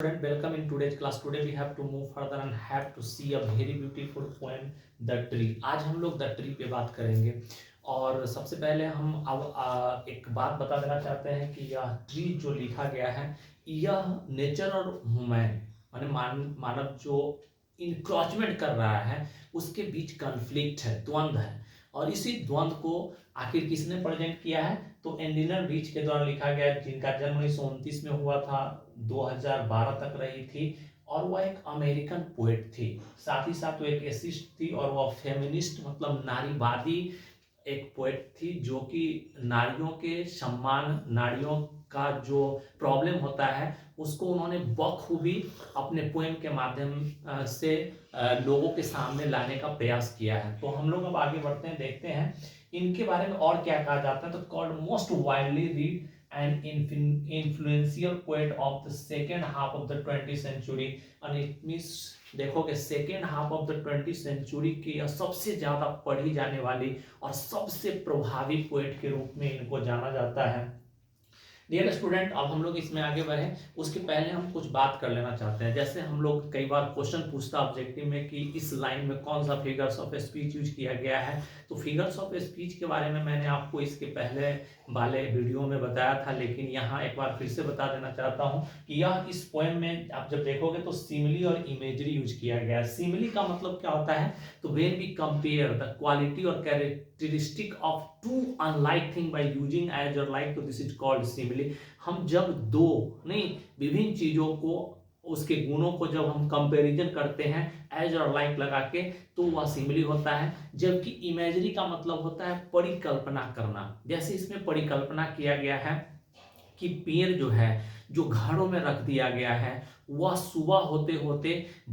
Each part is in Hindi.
Student, welcome in today's class. Today we have to move further and have to see a very beautiful poem, The Tree. आज हम लोग द ट्री पे बात करेंगे और सबसे पहले हम अब एक बात बता देना चाहते हैं कि यह ट्री जो लिखा गया है यह नेचर और ह्यूमन माने मानव जो इंक्रोचमेंट कर रहा है उसके बीच कन्फ्लिक्ट है, द्वंद्व है। और इसी द्वंद्व को आखिर किसने प्रेजेंट किया है? तो एंडिनर रीच के द्वारा लिखा गया, जिनका जन्म 1929 में हुआ था, 2012 तक रही थी और वह एक अमेरिकन पोएट थी। साथ ही साथ वो एक एसिस्ट थी और वह फेमिनिस्ट मतलब नारीवादी एक पोएट थी जो कि नारियों के सम्मान, नारियों का जो प्रॉब्लम होता है उसको उन्होंने बखूबी अपने पोएम के माध्यम से लोगों के सामने लाने का प्रयास किया है। तो हम लोग अब आगे बढ़ते हैं, देखते हैं इनके बारे में और क्या कहा जाता है। तो called most widely read and influential poet of the second half of the 20th century and it means देखोगे second half of the 20th century की सबसे ज्यादा पढ़ी जाने वाली और सबसे प्रभावी पोएट के रूप में इनको जाना जाता है। डियर स्टूडेंट, अब हम लोग इसमें आगे बढ़े उसके पहले हम कुछ बात कर लेना चाहते हैं। जैसे हम लोग कई बार क्वेश्चन पूछता ऑब्जेक्टिव में कि इस लाइन में कौन सा फिगर्स ऑफ स्पीच यूज किया गया है। तो फिगर्स ऑफ स्पीच के बारे में मैंने आपको इसके पहले वाले वीडियो में बताया था, लेकिन यहाँ एक बार फिर से बता देना चाहता हूँ कि यह इस पोएम में आप जब देखोगे तो सिमिली और इमेजरी यूज किया गया है। सिमिली का मतलब क्या होता है? तो when we compare the quality और characteristic of two unlike thing by using as और लाइक, तो दिस इज कॉल्ड सिमिली। हम जब दो नहीं विभिन्न चीजों को, उसके गुणों को जब हम कंपैरिजन करते हैं एज और लाइक लगा के, तो वह सिमिली होता है। जबकि इमेजरी का मतलब होता है परिकल्पना करना। जैसे इसमें परिकल्पना किया गया है कि पेड़ जो है जो घरों में रख दिया गया है वह सुबह होते होते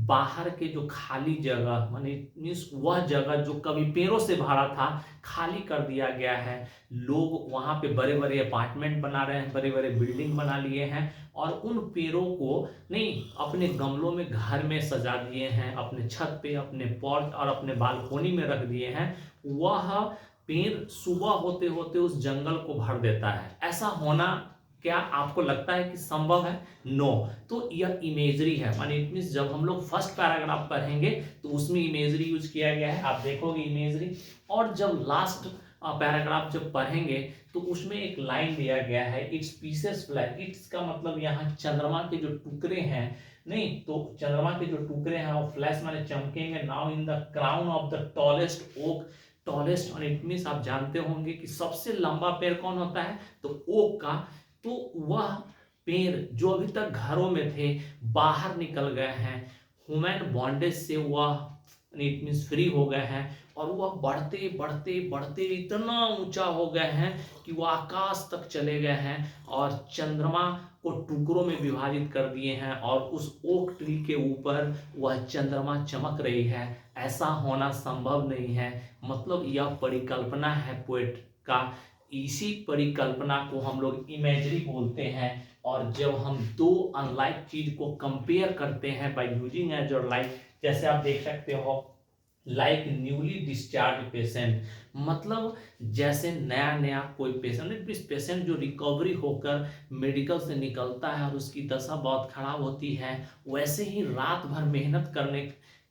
बाहर के जो खाली जगह माने मीन्स वह जगह जो कभी पेड़ों से भरा था खाली कर दिया गया है। लोग वहां पे बड़े बड़े अपार्टमेंट बना रहे हैं, बड़े बड़े बिल्डिंग बना लिए हैं और उन पेड़ों को नहीं अपने गमलों में घर में सजा दिए हैं, अपने छत पे, अपने पोर्च और अपने बालकोनी में रख दिए हैं। वह पेड़ सुबह होते होते उस जंगल को भर देता है। ऐसा होना क्या आपको लगता है कि संभव है? नो। तो यह इमेजरी है, माने इट मींस जब हम लोग फर्स्ट पैराग्राफ पढ़ेंगे तो उसमें इमेजरी यूज किया गया है, आप देखोगे इमेजरी। और जब लास्ट पैराग्राफ जब पढ़ेंगे तो उसमें एक लाइन दिया गया है, इट्स पीसेस फ्लाई। इट्स का मतलब यहाँ चंद्रमा के जो टुकड़े हैं नहीं, तो चंद्रमा के जो टुकड़े हैं वो फ्लैश माने चमकेंगे now in the crown of the tallest oak. Tallest और इट मींस आप जानते होंगे कि सबसे लंबा पेड़ कौन होता है? तो ओक का। तो वह पेड़ जो अभी तक घरों में थे बाहर निकल गए हैं, ह्यूमन बॉन्डेज से वह इट मीन्स फ्री हो गए हैं और वह बढ़ते बढ़ते बढ़ते इतना ऊंचा हो गए हैं कि वह आकाश तक चले गए हैं और चंद्रमा को टुकड़ों में विभाजित कर दिए हैं और उस ओक ट्री के ऊपर वह चंद्रमा चमक रही है। ऐसा होना संभव नहीं है। मतलब यह परिकल्पना है पोएट का। इसी परिकल्पना को हम लोग इमेजरी बोलते हैं। और जब हम दो अनलाइक चीज को कंपेयर करते हैं बाय यूजिंग एज और लाइक, जैसे आप देख सकते हो लाइक न्यूली डिस्चार्ज पेशेंट, मतलब जैसे नया नया कोई पेशेंट, पेशेंट जो रिकवरी होकर मेडिकल से निकलता है और उसकी दशा बहुत खराब होती है, वैसे ही रात भर मेहनत करने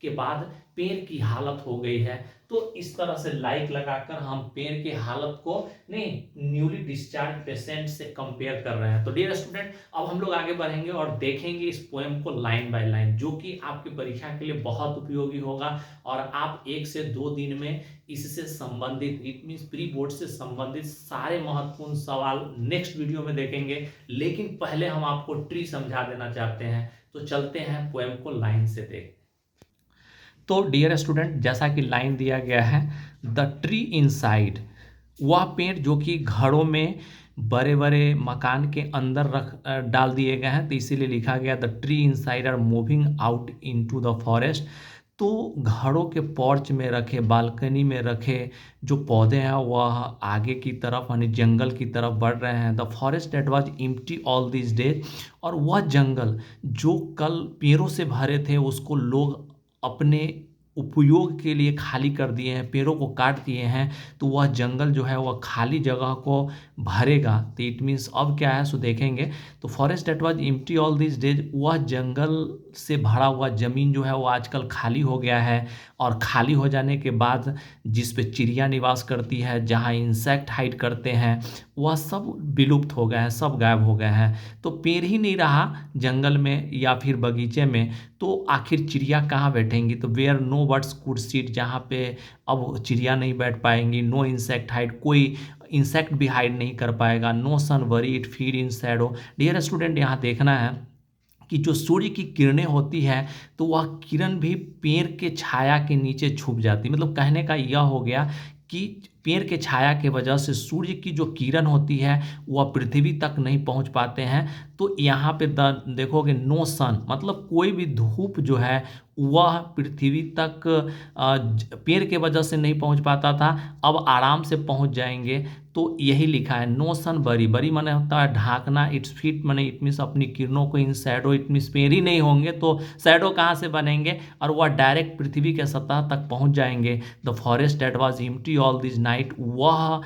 के बाद पेड़ की हालत हो गई है। तो इस तरह से लाइक लगाकर हम पेड़ की हालत को नहीं न्यूली डिस्चार्ज पेशेंट से कंपेयर कर रहे हैं। तो डियर स्टूडेंट, अब हम लोग आगे बढ़ेंगे और देखेंगे इस पोएम को लाइन बाय लाइन, जो कि आपकी परीक्षा के लिए बहुत उपयोगी होगा और आप 1 से 2 दिन में इससे संबंधित इट मींस प्री बोर्ड से संबंधित सारे महत्वपूर्ण सवाल नेक्स्ट वीडियो में देखेंगे। लेकिन पहले हम आपको ट्री समझा देना चाहते हैं, तो चलते हैं पोएम को लाइन से देख। तो डियर स्टूडेंट, जैसा कि लाइन दिया गया है, द ट्री इनसाइड, वह पेड़ जो कि घरों में बड़े बड़े मकान के अंदर रख डाल दिए गए हैं, तो इसीलिए लिखा गया the tree inside are moving out into the forest. तो घरों के पोर्च में रखे, बालकनी में रखे जो पौधे हैं वह आगे की तरफ यानी जंगल की तरफ बढ़ रहे हैं। The forest that was empty all this days, और वह जंगल जो कल पेड़ों से भरे थे उसको लोग अपने उपयोग के लिए खाली कर दिए हैं, पेड़ों को काट दिए हैं, तो वह जंगल जो है वह खाली जगह को भरेगा। तो इट मीन्स अब क्या है सो देखेंगे, तो forest that was empty all this days, वह जंगल से भरा हुआ जमीन जो है वो आजकल खाली हो गया है। और खाली हो जाने के बाद जिस पे चिड़िया निवास करती है, जहाँ इंसेक्ट हाइड करते हैं, वह सब विलुप्त हो गए हैं, सब गायब हो गए हैं। तो पेड़ ही नहीं रहा जंगल में या फिर बगीचे में, तो आखिर चिड़िया कहाँ बैठेंगी? तो where no birds could sit, जहाँ पे अब चिड़िया नहीं बैठ पाएंगी। नो इंसेक्ट हाइड, कोई इंसेक्ट भी हाइड नहीं कर पाएगा। No sun worry it feed in shadow. Dear student, यहाँ देखना है कि जो सूर्य की किरणें होती है, तो वह किरण भी पेड़ के छाया के नीचे छुप जाती। मतलब कहने का यह हो गया कि पेड़ के छाया के वजह से सूर्य की जो किरण होती है वह पृथ्वी तक नहीं पहुंच पाते हैं। तो यहाँ पे देखोगे नो सन, मतलब कोई भी धूप जो है वह पृथ्वी तक पेड़ के वजह से नहीं पहुंच पाता था, अब आराम से पहुंच जाएंगे। तो यही लिखा है नो सन बरी, बरी माने होता है ढाकना, इट्स फीट माने इट मीन्स अपनी किरणों को, इन शैडो इट मीन्स पेड़ ही नहीं होंगे तो शैडो कहाँ से बनेंगे, और वह डायरेक्ट पृथ्वी के सतह तक पहुंच जाएंगे। The forest that was empty all this night, वह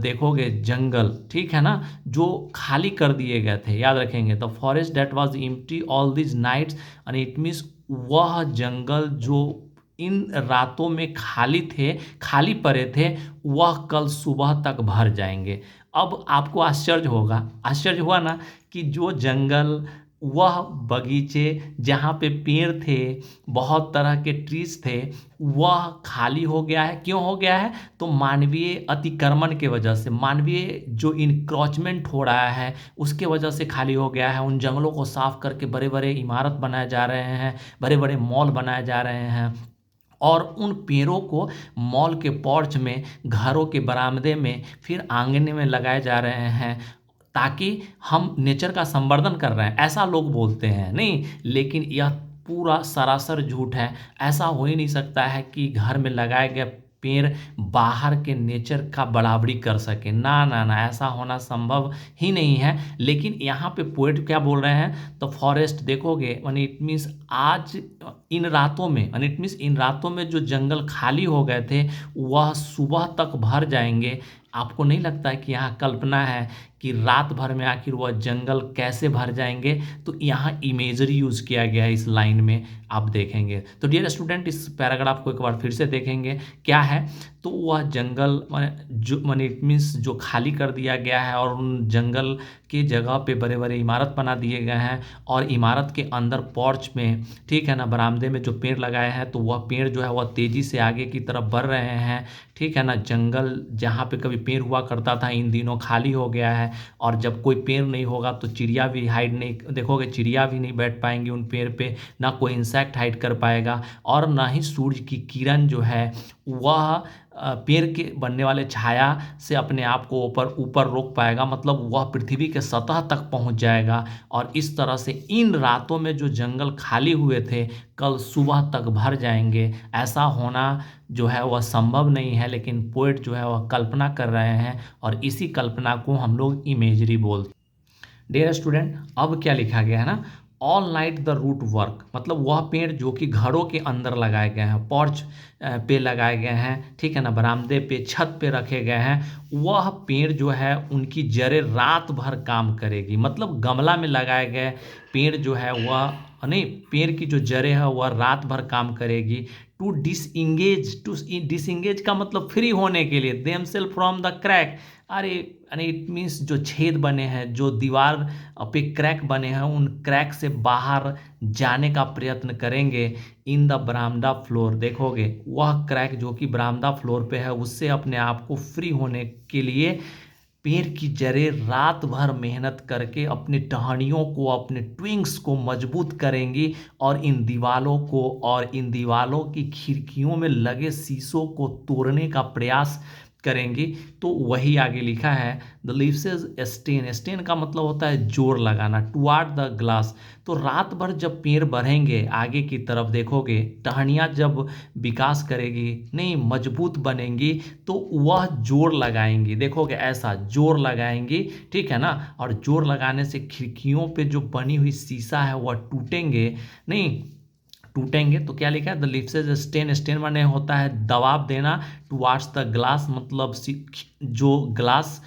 देखोगे जंगल, ठीक है ना, जो खाली कर दिए गए थे, याद रखेंगे। The forest that was empty all this nights, and it means वह जंगल जो इन रातों में खाली थे, खाली पड़े थे, वह कल सुबह तक भर जाएंगे। अब आपको आश्चर्य होगा, आश्चर्य हुआ ना, कि जो जंगल, वह बगीचे जहाँ पे पेड़ थे, बहुत तरह के ट्रीज थे, वह खाली हो गया है। क्यों हो गया है? तो मानवीय अतिक्रमण के वजह से, मानवीय जो इनक्रोचमेंट हो रहा है उसके वजह से खाली हो गया है। उन जंगलों को साफ करके बड़े बड़े इमारत बनाए जा रहे हैं, बड़े बड़े मॉल बनाए जा रहे हैं, और उन पेड़ों को मॉल के पोर्च में, घरों के बरामदे में, फिर आंगने में लगाए जा रहे हैं, ताकि हम नेचर का संवर्धन कर रहे हैं, ऐसा लोग बोलते हैं। नहीं, लेकिन यह पूरा सरासर झूठ है। ऐसा हो ही नहीं सकता है कि घर में लगाए गए पेड़ बाहर के नेचर का बराबरी कर सके। ना ना ना, ऐसा होना संभव ही नहीं है। लेकिन यहाँ पे पोएट क्या बोल रहे हैं, तो फॉरेस्ट देखोगे यानी इट मीन्स आज इन रातों में, यानी इट मीन्स इन रातों में जो जंगल खाली हो गए थे वह सुबह तक भर जाएंगे। आपको नहीं लगता है कि यहाँ कल्पना है कि रात भर में आखिर वह जंगल कैसे भर जाएंगे? तो यहाँ इमेजरी यूज़ किया गया है इस लाइन में, आप देखेंगे। तो डियर स्टूडेंट, इस पैराग्राफ को एक बार फिर से देखेंगे, क्या है, तो वह जंगल माने इट मीन्स जो खाली कर दिया गया है, और उन जंगल के जगह पे बड़े बड़े इमारत बना दिए गए हैं, और इमारत के अंदर पोर्च में, ठीक है ना, बरामदे में जो पेड़ लगाए हैं, तो वह पेड़ जो है वह तेज़ी से आगे की तरफ बढ़ रहे हैं, ठीक है ना। जंगल जहाँ पे कभी पेड़ हुआ करता था इन दिनों खाली हो गया है, और जब कोई पेड़ नहीं होगा तो चिड़िया भी हाइड नहीं, देखोगे चिड़िया भी नहीं बैठ पाएंगी उन पेड़ पे, ना कोई इंसेक्ट हाइड कर पाएगा, और ना ही सूर्य की किरण जो है वह पेड़ के बनने वाले छाया से अपने आप को ऊपर ऊपर रोक पाएगा, मतलब वह पृथ्वी के सतह तक पहुंच जाएगा। और इस तरह से इन रातों में जो जंगल खाली हुए थे कल सुबह तक भर जाएंगे। ऐसा होना जो है वह संभव नहीं है, लेकिन पोएट जो है वह कल्पना कर रहे हैं, और इसी कल्पना को हम लोग इमेजरी बोलते हैं। डियर स्टूडेंट, अब क्या लिखा गया है ना, all night the root work, मतलब वह पेड़ जो कि घरों के अंदर लगाए गए हैं, पोर्च पे लगाए गए हैं, ठीक है ना, बरामदे पे, छत पे रखे गए हैं, वह पेड़ जो है उनकी जड़ें रात भर काम करेगी। मतलब गमला में लगाए गए पेड़ जो है वह, नहीं, पेड़ की जो जड़ें है वह रात भर काम करेगी। टू डिसंगेज का मतलब फ्री होने के लिए, them self from the crack, अरे यानी इट मीन्स जो छेद बने हैं, जो दीवार पे क्रैक बने हैं, उन क्रैक से बाहर जाने का प्रयत्न करेंगे। इन द बरामदा फ्लोर, देखोगे वह क्रैक जो कि बरामदा फ्लोर पे है, उससे अपने आप को फ्री होने के लिए पेड़ की जड़ें रात भर मेहनत करके अपने टहनियों को, अपने ट्विंग्स को मजबूत करेंगी, और इन दीवालों को, और इन दीवालों की खिड़कियों में लगे शीशों को तोड़ने का प्रयास करेंगी। तो वही आगे लिखा है, द लीव्स स्टेन, स्टेन का मतलब होता है जोर लगाना, टुवार्ड द ग्लास। तो रात भर जब पेड़ बढ़ेंगे आगे की तरफ, देखोगे टहनियाँ जब विकास करेगी, नहीं मजबूत बनेंगी, तो वह जोर लगाएंगी, देखोगे ऐसा जोर लगाएंगी, ठीक है ना। और जोर लगाने से खिड़कियों पे जो बनी हुई शीशा है वह टूटेंगे नहीं, टूटेंगे। तो क्या लिखा है, द लिप्सेज स्टेन, स्टेन माने होता है दबाव देना, टुवार्ड्स द ग्लास मतलब जो ग्लास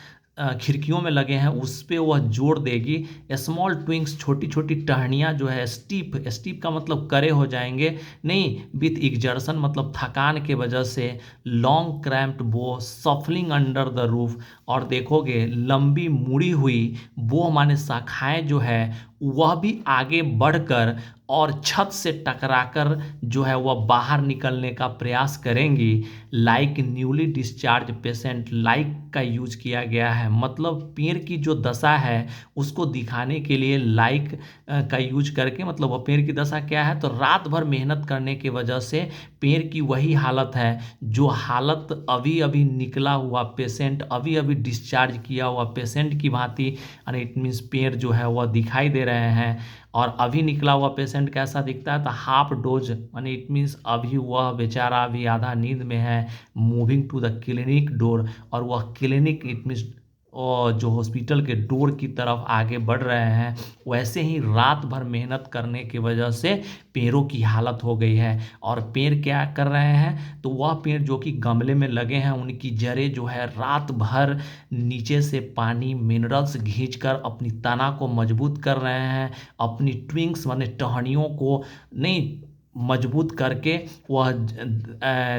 खिड़कियों में लगे हैं उस पे वह जोर देगी। स्मॉल ट्विंक्स छोटी छोटी टहनियाँ जो है, स्टीप, स्टीप का मतलब करे हो जाएंगे, नहीं, विथ एग्जर्शन मतलब थकान के वजह से, लॉन्ग क्रैम्प्ड बो सफलिंग अंडर द रूफ, और देखोगे लंबी मुड़ी हुई बो माने शाखाएं जो है वह भी आगे बढ़कर और छत से टकराकर जो है वह बाहर निकलने का प्रयास करेंगी। Like newly discharge patient, like का यूज किया गया है, मतलब पेड़ की जो दशा है उसको दिखाने के लिए लाइक का यूज करके, मतलब वह पेड़ की दशा क्या है, तो रात भर मेहनत करने की वजह से पेड़ की वही हालत है जो हालत अभी अभी निकला हुआ पेशेंट, अभी अभी डिस्चार्ज किया हुआ पेशेंट की भांति, यानी इट मीन्स पेड़ जो है वह दिखाई दे रहे हैं। और अभी निकला हुआ पेशेंट कैसा दिखता है, तो हाफ डोज, यानी इट मीन्स अभी वह बेचारा अभी आधा नींद में है। Moving to the clinic door, और वह क्लिनिक इट मीन्स और जो हॉस्पिटल के डोर की तरफ आगे बढ़ रहे हैं। वैसे ही रात भर मेहनत करने की वजह से पेड़ों की हालत हो गई है। और पेड़ क्या कर रहे हैं, तो वह पेड़ जो कि गमले में लगे हैं उनकी जड़ें जो है रात भर नीचे से पानी मिनरल्स खींचकर अपनी तना को मजबूत कर रहे हैं, अपनी ट्विंक्स माने टहनियों को नहीं मजबूत करके वह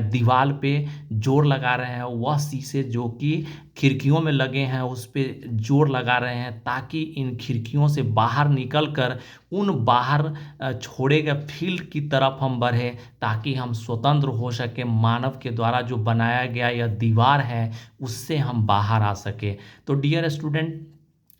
दीवार पे जोर लगा रहे हैं। वह शीशे जो कि खिड़कियों में लगे हैं उस पे जोर लगा रहे हैं, ताकि इन खिड़कियों से बाहर निकलकर उन बाहर छोड़े गए फील्ड की तरफ हम बढ़े, ताकि हम स्वतंत्र हो सके, मानव के द्वारा जो बनाया गया यह दीवार है उससे हम बाहर आ सके। तो डियर स्टूडेंट,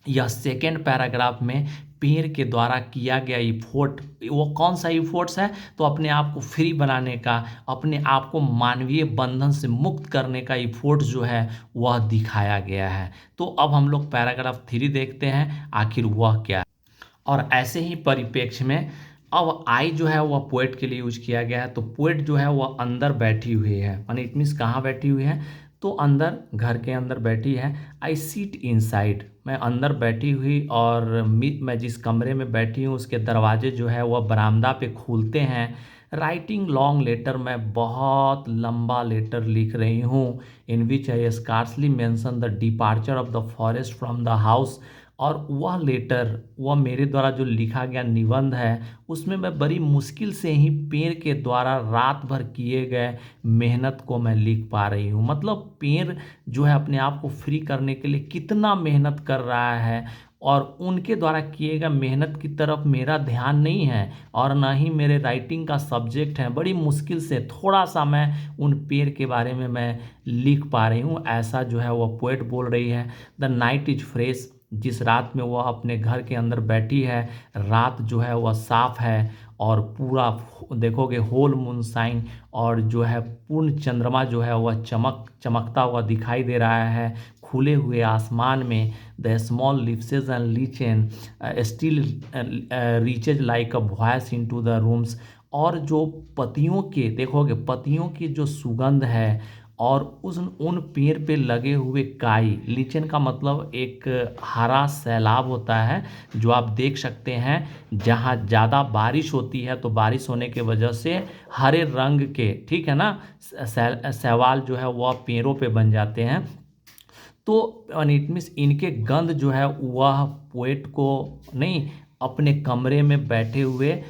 यह सेकेंड पैराग्राफ में पेड़ के द्वारा किया गया इफोर्ट, वो कौन सा इफोर्ट्स है, तो अपने आप को फ्री बनाने का, अपने आप को मानवीय बंधन से मुक्त करने का इफोर्ट जो है वह दिखाया गया है। तो अब हम लोग पैराग्राफ 3 देखते हैं आखिर वह क्या है। और ऐसे ही परिप्रेक्ष्य में अब आई जो है वह पोएट के लिए यूज किया गया है। तो पोएट जो है वह अंदर बैठी हुई है, यानी इट मीन्स कहाँ बैठी हुई है, तो अंदर, घर के अंदर बैठी है। आई सीट इनसाइड, मैं अंदर बैठी हुई, और मैं जिस कमरे में बैठी हूँ उसके दरवाजे जो है वह बरामदा पे खुलते हैं। राइटिंग लॉन्ग लेटर, मैं बहुत लंबा लेटर लिख रही हूँ। In which I scarcely mention the departure of the forest from the house, और वह लेटर, वह मेरे द्वारा जो लिखा गया निबंध है उसमें मैं बड़ी मुश्किल से ही पेड़ के द्वारा रात भर किए गए मेहनत को मैं लिख पा रही हूँ। मतलब पेड़ जो है अपने आप को फ्री करने के लिए कितना मेहनत कर रहा है, और उनके द्वारा किए गए मेहनत की तरफ मेरा ध्यान नहीं है, और ना ही मेरे राइटिंग का सब्जेक्ट है। बड़ी मुश्किल से थोड़ा सा मैं उन पेड़ के बारे में मैं लिख पा रही हूँ, ऐसा जो है वह पोएट बोल रही है। द नाइट इज फ्रेश, जिस रात में वह अपने घर के अंदर बैठी है, रात जो है वह साफ है, और पूरा देखोगे होल मून शाइन, और जो है पूर्ण चंद्रमा जो है वह चमकता हुआ दिखाई दे रहा है खुले हुए आसमान में। The small lapses and lichen still reaches like a voice into the rooms, और जो पतियों के, देखोगे पतियों की जो सुगंध है, और उन पेड़ पे लगे हुए काई, लीचन का मतलब एक हरा सैलाब होता है जो आप देख सकते हैं, जहाँ ज़्यादा बारिश होती है तो बारिश होने के वजह से हरे रंग के, ठीक है ना, शैवाल जो है वह पेड़ों पे बन जाते हैं। तो इट मीन्स इनके गंध जो है वह पोएट को नहीं, अपने कमरे में बैठे हुए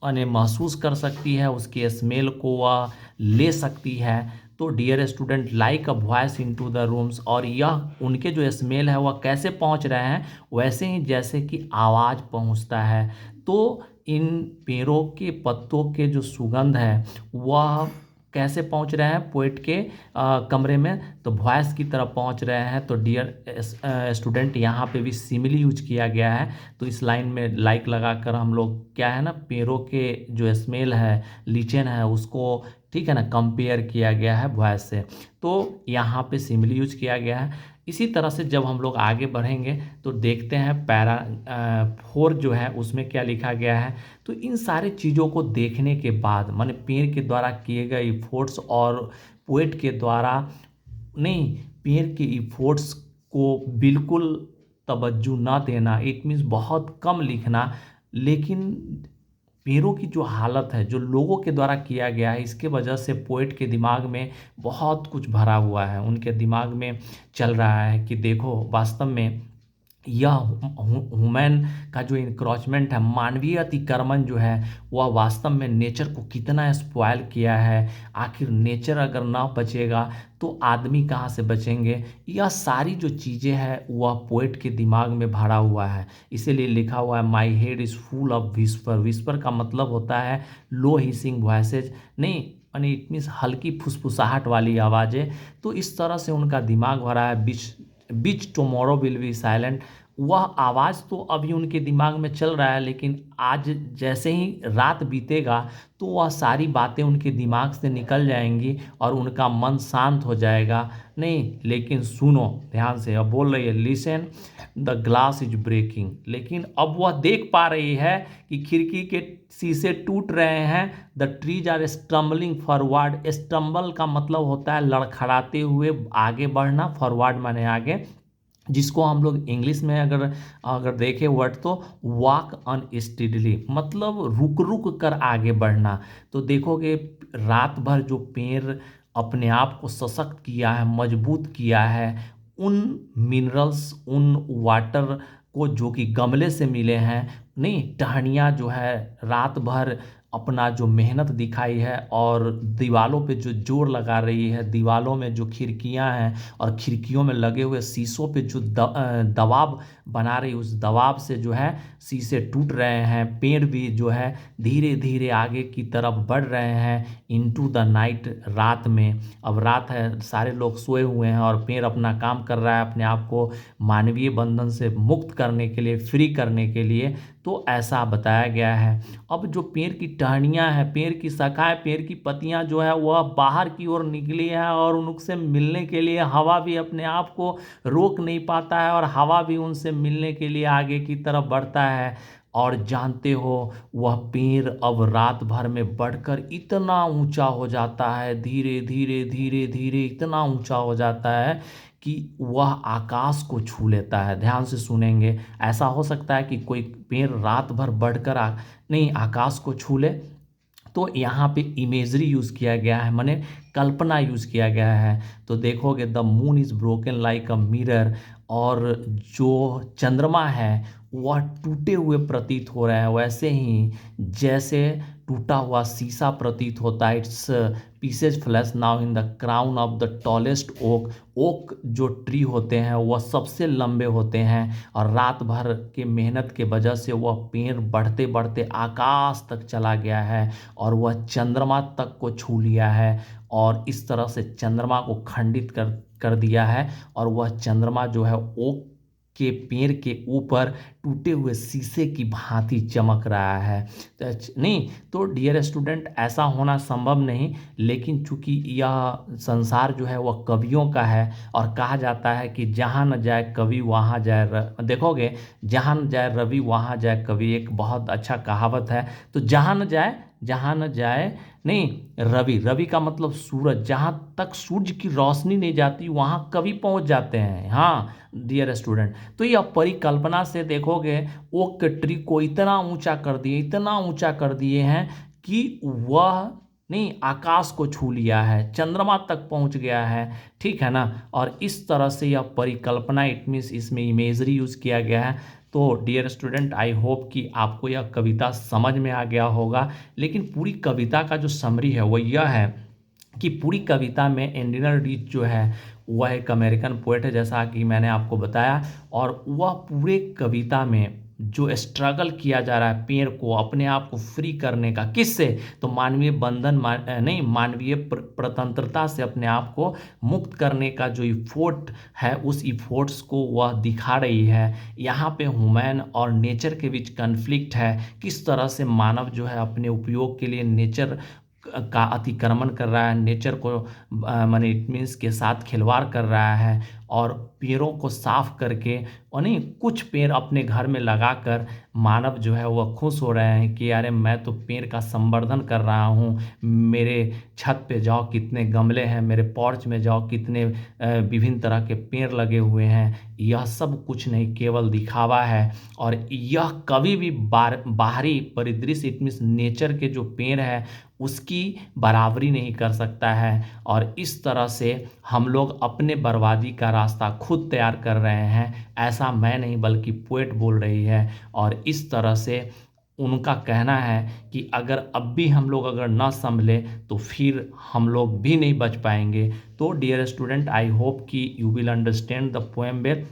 महसूस कर सकती है, उसके स्मेल को वह ले सकती है। तो dear student, like a voice into the rooms, और यह उनके जो स्मेल है वह कैसे पहुंच रहे हैं, वैसे ही जैसे कि आवाज़ पहुंचता है। तो इन पेड़ों के पत्तों के जो सुगंध है वह कैसे पहुंच रहे हैं पोएट के कमरे में, तो वॉइस की तरफ पहुंच रहे हैं। तो डियर स्टूडेंट, यहाँ पे भी सिमिली यूज किया गया है। तो इस लाइन में लाइक लगाकर हम लोग क्या है ना, पेड़ों के जो स्मेल है, लीचेन है, उसको ठीक है ना कंपेयर किया गया है वॉइस से। तो यहाँ पे सिमिली यूज किया गया है। इसी तरह से जब हम लोग आगे बढ़ेंगे तो देखते हैं पैरा 4 जो है उसमें क्या लिखा गया है। तो इन सारे चीज़ों को देखने के बाद, माने पेड़ के द्वारा किए गए इफोर्ट्स और पोएट के द्वारा नहीं, पेड़ के इफोर्ट्स को बिल्कुल तवज्जो ना देना, इट मीन्स बहुत कम लिखना, लेकिन पेड़ों की जो हालत है, जो लोगों के द्वारा किया गया है, इसके वजह से पोएट के दिमाग में बहुत कुछ भरा हुआ है। उनके दिमाग में चल रहा है कि देखो, वास्तव में यह ह्यूमन का जो इंक्रोचमेंट है, मानवीय अतिक्रमण जो है, वह वास्तव में नेचर को कितना स्पॉइल किया है। आखिर नेचर अगर ना बचेगा तो आदमी कहाँ से बचेंगे। यह सारी जो चीज़ें हैं वह पोएट के दिमाग में भरा हुआ है। इसीलिए लिखा हुआ है, my head is full of whisper. Whisper का मतलब होता है लो हिसिंग वॉइसेज, नहीं यानी इट मीन्स हल्की फुसफुसाहट वाली आवाज़ें। तो इस तरह से उनका दिमाग भरा है। बिच टुमारो विल बी साइलेंट, वह आवाज़ तो अभी उनके दिमाग में चल रहा है, लेकिन आज जैसे ही रात बीतेगा तो वह सारी बातें उनके दिमाग से निकल जाएंगी और उनका मन शांत हो जाएगा। नहीं, लेकिन सुनो ध्यान से, अब बोल रही है, listen the glass is breaking. लेकिन अब वह देख पा रही है कि खिड़की के शीशे टूट रहे हैं। The trees are stumbling forward. Stumble का मतलब होता है लड़खड़ाते हुए आगे बढ़ना, फॉरवर्ड माने आगे, जिसको हम लोग इंग्लिश में अगर अगर देखें वर्ड तो वॉक अनस्टेडली, मतलब रुक रुक कर आगे बढ़ना। तो देखोगे रात भर जो पेड़ अपने आप को सशक्त किया है, मजबूत किया है, उन मिनरल्स, उन वाटर को जो कि गमले से मिले हैं, नहीं टहनियाँ जो है रात भर अपना जो मेहनत दिखाई है और दीवालों पे जो जोर लगा रही है, दीवालों में जो खिड़कियां हैं और खिड़कियों में लगे हुए शीशों पे जो दबाव बना रही, उस दबाव से जो है शीशे टूट रहे हैं। पेड़ भी जो है धीरे धीरे आगे की तरफ बढ़ रहे हैं इनटू द नाइट, रात में। अब रात है, सारे लोग सोए हुए हैं और पेड़ अपना काम कर रहा है अपने आप को मानवीय बंधन से मुक्त करने के लिए, फ्री करने के लिए। तो ऐसा बताया गया है। अब जो पेड़ की टहनियाँ हैं, पेड़ की शाखाएं, पेड़ की पत्तियां जो है वह बाहर की ओर निकली है और उनसे मिलने के लिए हवा भी अपने आप को रोक नहीं पाता है और हवा भी उनसे मिलने के लिए आगे की तरफ बढ़ता है। और जानते हो, वह पेड़ अब रात भर में बढ़कर इतना ऊंचा हो जाता है, धीरे धीरे धीरे धीरे इतना ऊंचा हो जाता है कि वह आकाश को छू लेता है। ध्यान से सुनेंगे, ऐसा हो सकता है कि कोई पेड़ रात भर बढ़कर नहीं आकाश को छू ले। तो यहाँ पे इमेजरी यूज़ किया गया है, माने कल्पना यूज़ किया गया है। तो देखोगे the moon is broken like a mirror, और जो चंद्रमा है वह टूटे हुए प्रतीत हो रहे हैं, वैसे ही जैसे टूटा हुआ शीशा प्रतीत होता है। Its pieces flash now in the crown of the tallest oak. Oak जो ट्री होते हैं वह सबसे लंबे होते हैं और रात भर के मेहनत के वजह से वह पेड़ बढ़ते बढ़ते आकाश तक चला गया है और वह चंद्रमा तक को छू लिया है और इस तरह से चंद्रमा को खंडित कर दिया है। और वह चंद्रमा जो है ओक के पेड़ के ऊपर टूटे हुए शीशे की भांति चमक रहा है। नहीं तो डियर स्टूडेंट, ऐसा होना संभव नहीं, लेकिन चूंकि यह संसार जो है वह कवियों का है और कहा जाता है कि जहाँ न जाए कवि वहाँ जाए देखोगे, जहाँ न जाए रवि वहाँ जाए कवि, एक बहुत अच्छा कहावत है। तो जहाँ न जाए नहीं रवि, रवि का मतलब सूरज, जहाँ तक सूरज की रोशनी नहीं जाती वहाँ कवि पहुँच जाते हैं। हाँ डियर स्टूडेंट, तो यह परिकल्पना से देखोगे ओक ट्री को इतना ऊंचा कर दिए, इतना ऊंचा कर दिए हैं कि वह नहीं आकाश को छू लिया है, चंद्रमा तक पहुंच गया है। ठीक है ना। और इस तरह से यह परिकल्पना, इट मीन्स इसमें इमेजरी यूज़ किया गया है। तो डियर स्टूडेंट, आई होप कि आपको यह कविता समझ में आ गया होगा। लेकिन पूरी कविता का जो समरी है वह यह है कि पूरी कविता में एंडिनर रीच जो है वह एक अमेरिकन पोएट है, जैसा कि मैंने आपको बताया। और वह पूरे कविता में जो स्ट्रगल किया जा रहा है पेड़ को अपने आप को फ्री करने का, किससे, तो मानवीय बंधन नहीं मानवीय प्रतंत्रता से अपने आप को मुक्त करने का जो इफोर्ट है, उस इफोर्ट्स को वह दिखा रही है। यहाँ पे ह्यूमन और नेचर के बीच कन्फ्लिक्ट है, किस तरह से मानव जो है अपने उपयोग के लिए नेचर का अतिक्रमण कर रहा है, नेचर को माने इट मीन्स के साथ खिलवाड़ कर रहा है। और पेड़ों को साफ करके और नहीं कुछ पेड़ अपने घर में लगाकर मानव जो है वह खुश हो रहे हैं कि अरे मैं तो पेड़ का संवर्धन कर रहा हूँ। मेरे छत पे जाओ कितने गमले हैं, मेरे पोर्च में जाओ कितने विभिन्न तरह के पेड़ लगे हुए हैं। यह सब कुछ नहीं, केवल दिखावा है। और यह कभी भी बाहरी परिदृश्य इट मीन्स नेचर के जो पेड़ है उसकी बराबरी नहीं कर सकता है। और इस तरह से हम लोग अपने बर्बादी का रास्ता खुद तैयार कर रहे हैं। ऐसा मैं नहीं बल्कि पोएट बोल रही है। और इस तरह से उनका कहना है कि अगर अब भी हम लोग अगर ना संभले तो फिर हम लोग भी नहीं बच पाएंगे। तो डियर स्टूडेंट, आई होप कि you will understand the poem well.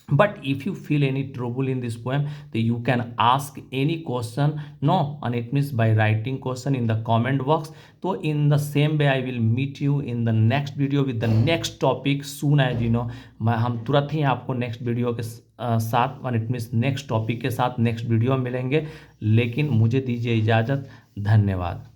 But if you feel any trouble in this poem, then you can ask any question, no, and it means by writing question in the comment box. So in the same way I will meet you in the next video with the next topic soon as you know. हम तुरंत ही आपको नेक्स्ट वीडियो के साथ इट मीन्स नेक्स्ट टॉपिक के साथ नेक्स्ट वीडियो मिलेंगे। लेकिन मुझे दीजिए इजाज़त। धन्यवाद।